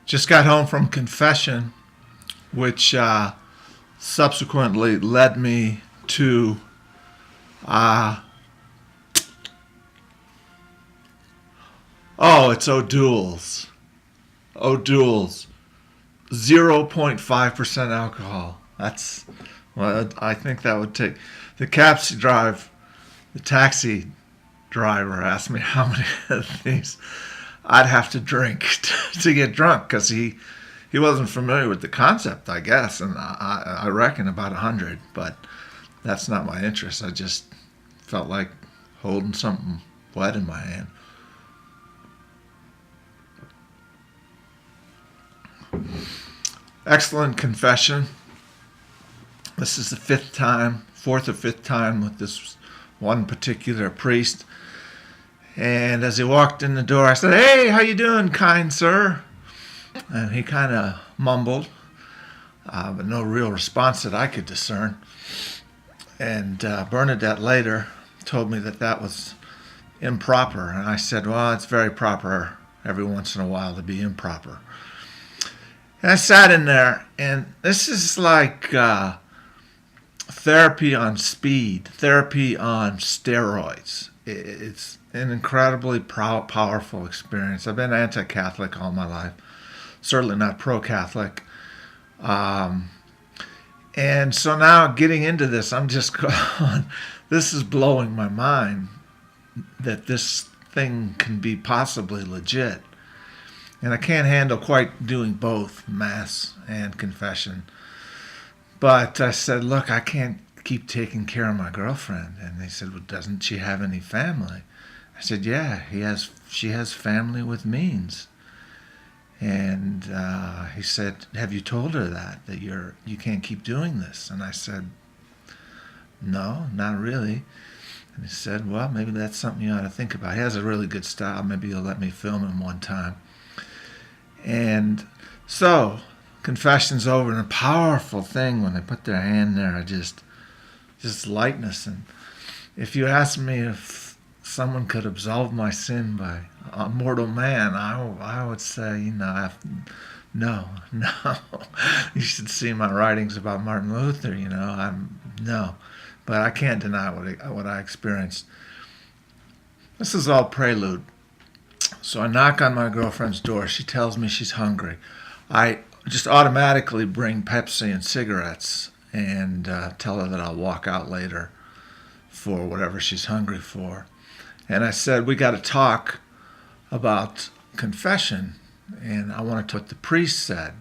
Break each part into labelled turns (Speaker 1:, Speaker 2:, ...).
Speaker 1: Just got home from confession, which subsequently led me to it's O'Doul's. O'Doul's. 0.5% alcohol. That's, well, I think that would take. The taxi driver asked me how many of these I'd have to drink to get drunk, because he wasn't familiar with the concept, I guess, and I reckon about 100, but that's not my interest. I just felt like holding something wet in my hand. Excellent confession. This is the fourth or fifth time with this one particular priest. And as he walked in the door, I said, "Hey, how you doing, kind sir?" And he kind of mumbled, but no real response that I could discern. And Bernadette later told me that was improper. And I said, "Well, it's very proper every once in a while to be improper." And I sat in there, and this is like therapy on speed, therapy on steroids. It's an incredibly powerful experience. I've been anti-Catholic all my life, certainly not pro-Catholic. And so now getting into this, I'm just going, this is blowing my mind that this thing can be possibly legit. And I can't handle quite doing both, Mass and confession. But I said, "Look, I can't keep taking care of my girlfriend." And they said, "Well, doesn't she have any family?" I said, "Yeah, she has family with means." And he said, "Have you told her that you can't keep doing this?" And I said, "No, not really." And he said, "Well, maybe that's something you ought to think about. He has a really good style. Maybe you'll let me film him one time." And so, confession's over, and a powerful thing when they put their hand there, just lightness. And if you ask me if someone could absolve my sin by a mortal man, I would say, no. You should see my writings about Martin Luther. No, but I can't deny what I experienced. This is all prelude. So I knock on my girlfriend's door. She tells me she's hungry. I just automatically bring Pepsi and cigarettes and tell her that I'll walk out later for whatever she's hungry for. And I said, "We got to talk about confession, and I want to talk what the priest said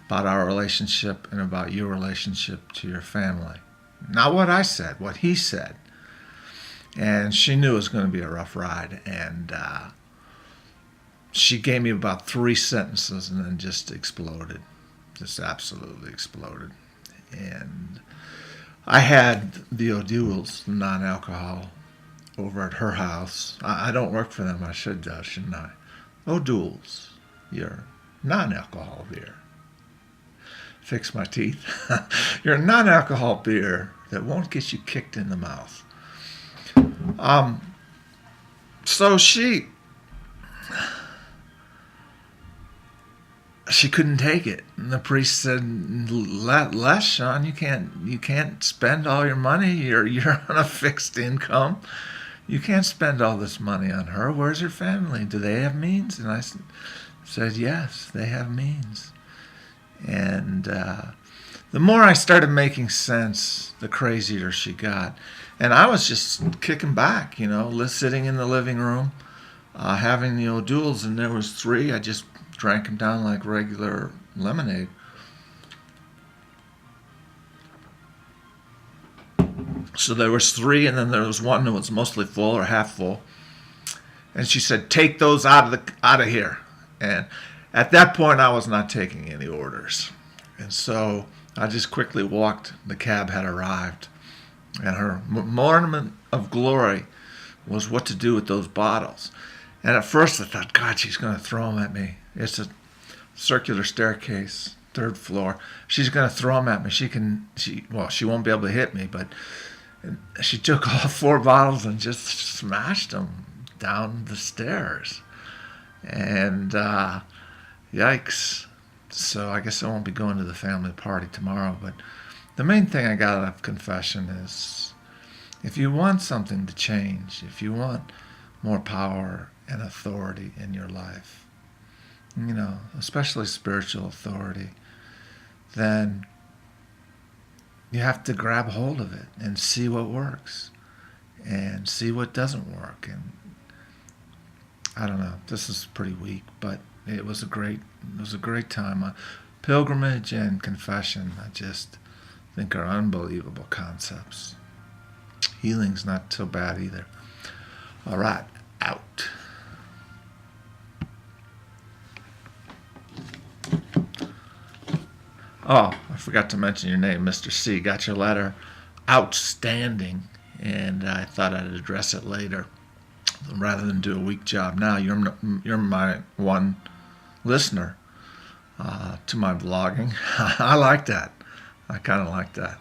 Speaker 1: about our relationship and about your relationship to your family." Not what I said, what he said. And she knew it was going to be a rough ride, and she gave me about 3 sentences and then just exploded. Just absolutely exploded. And I had the O'Doul's, non-alcohol, over at her house. I don't work for them. I should, shouldn't I? O'Doul's, your non-alcohol beer. Fix my teeth. Your non-alcohol beer that won't get you kicked in the mouth. So she couldn't take it, and the priest said, "Less, Sean. You can't spend all your money. You're on a fixed income. You can't spend all this money on her. Where's her family? Do they have means?" And I said, "Yes, they have means." And the more I started making sense, the crazier she got. And I was just kicking back, sitting in the living room, having the O'Doul's, and there was 3. I just drank them down like regular lemonade. So there was 3, and then there was one that was mostly full or half full. And she said, "Take those out of here." And at that point, I was not taking any orders. And so I just quickly walked. The cab had arrived. And her moment of glory was what to do with those bottles. And at first I thought, God, she's going to throw them at me. It's a circular staircase, 3rd floor. She's going to throw them at me. She won't be able to hit me, but she took all 4 bottles and just smashed them down the stairs. And Yikes. So I guess I won't be going to the family party tomorrow. But the main thing I got out of confession is if you want something to change, if you want more power and authority in your life, especially spiritual authority, then you have to grab hold of it and see what works and see what doesn't work. And I don't know, this is pretty weak, but it was a great time. Pilgrimage and confession, I just think are unbelievable concepts. Healing's not so bad either. All right, out. Oh, I forgot to mention your name, Mr. C. Got your letter. Outstanding. And I thought I'd address it later rather than do a weak job now. You're my one listener to my vlogging. I like that. I kind of like that.